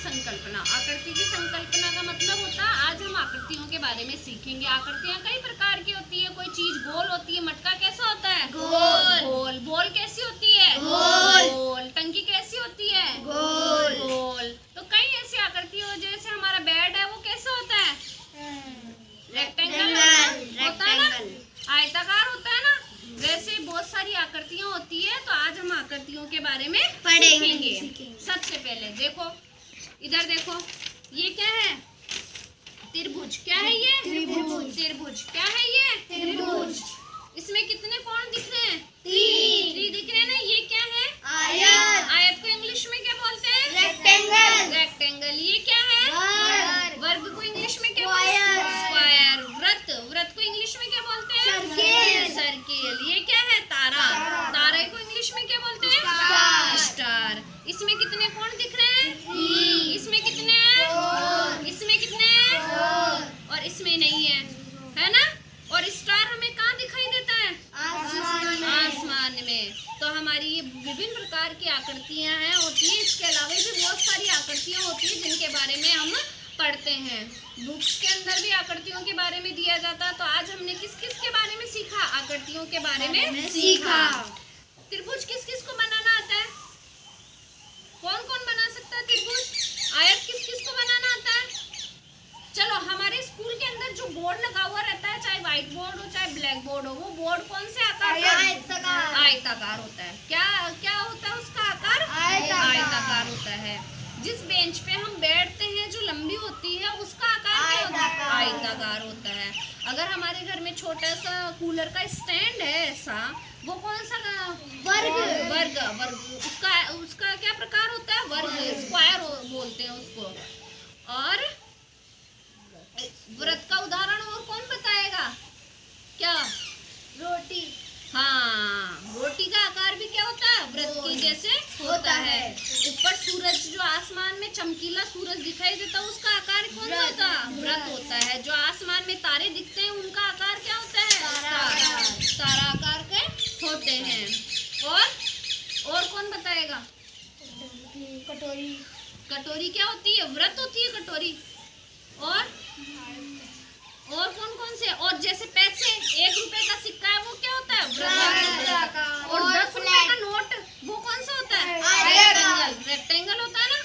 संकल्पना। आकृति की संकल्पना का मतलब होता है, आज हम आकृतियों के बारे में सीखेंगे। आकृतियाँ कई प्रकार की होती है। कोई चीज गोल होती है, मटका कैसा होता है? गोल। गोल। बॉल कैसी होती है? गोल। गोल। टंकी कैसी होती है? गोल। गोल। तो कई ऐसी आकृति हो, जैसे हमारा बेड है, वो कैसा होता है? रेक्टेंगल होता है ना, आयताकार होता है ना। वैसे बहुत सारी आकृतियां होती है। तो आज हम आकृतियों के बारे में सीखेंगे। सबसे पहले देखो, इधर देखो, ये क्या है? त्रिभुज। क्या है ये? त्रिभुज। त्रिभुज। क्या है ये? त्रिभुज। इसमें कितने कोण दिख रहे हैं? 3 दिख रहे हैं ना। ये क्या है? आयत। आयत को इंग्लिश में क्या बोलते हैं? रेक्टेंगल। रेक्टेंगल। ये क्या है? वर्ग। वर्ग को इंग्लिश में क्या बोलते हैं? स्क्वायर। वृत्त। वृत्त को इंग्लिश में क्या बोलते हैं? सर्किल। सर्किल। ये क्या है? तारा। तारे को इंग्लिश में क्या बोलते हैं? स्टार। स्टार। इसमें कितने कोण दिख रहे हैं? 3 इसमें कितने हैं? 4 इसमें कितने हैं? 4 और इसमें नहीं है ना। और स्टार हमें कहाँ दिखाई देता है? आसमान में। आसमान में। तो हमारी ये विभिन्न प्रकार की आकृतियां हैं होती है। इसके अलावा भी बहुत सारी आकृतियां होती है जिनके बारे में हम पढ़ते हैं। बुक्स के अंदर भी आकृतियों के बारे में दिया जाता है। तो आज हमने किस किस के बारे में सीखा? आकृतियों के बारे में सीखा। त्रिभुज किस किस को बनाना आता है? कौन कौन बना सकता है त्रिभुज? आयत किस किस को बनाना आता है? चलो, हमारे स्कूल के अंदर जो बोर्ड लगा हुआ रहता है, चाहे व्हाइट बोर्ड हो चाहे ब्लैक बोर्ड हो, वो बोर्ड कौन से आकार का? आयताकार। आयताकार होता है। क्या क्या होता है उसका आकार? आयताकार होता है। जिस बेंच पे हम बैठते हैं, जो लंबी होती है, उसका आकार क्या होता है? आयताकार होता है। अगर हमारे घर में छोटा सा कूलर का स्टैंड है ऐसा, वो कौन सा? वर्ग। वर्ग। वर्ग। उसका क्या प्रकार होता है? वर्ग। स्क्वायर बोलते हैं उसको। और व्रत का उदाहरण और कौन बताएगा? क्या? रोटी। हाँ, रोटी का आकार भी क्या होता है? व्रत की जैसे होता है। ऊपर सूरज, जो आसमान में चमकीला सूरज दिखाई देता है, उसका आकार कौन सा होता है? व्रत होता है। जो आसमान में तारे दिखते हैं, उनका आकार क्या होता है? तारा आकार के होते हैं। और कौन बताएगा? कटोरी। कटोरी क्या होती है? व्रत होती है कटोरी। और कौन से? और जैसे पैसे, 1 रुपए का सिक्का है, वो क्या होता है? व्रत। और 10 रुपए का नोट, वो कौन सा होता है? रेक्टेंगल होता है ना।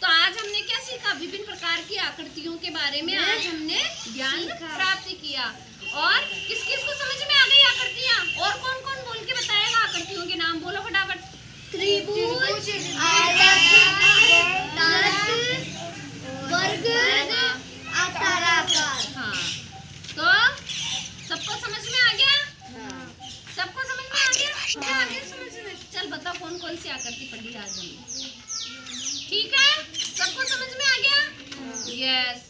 तो आज हमने क्या सीखा? विभिन्न प्रकार की आकृतियों के बारे में आज हमने ज्ञान प्राप्त किया। और किस किस को समझ में आ गई आकृतियाँ? और कौन कौन बोल के बताएगा आकृतियों के नाम? बोलो फटाफट। त्रिभुज, आयत, वर्ग, आयताकार। हाँ, तो सबको समझ में आ गया? सबको समझ में आ गया? क्या आ गया समझ में? चल बताओ, कौन कौन सी आकृति पढ़ी आज हमने? ठीक है, सबको समझ में आ गया? यस।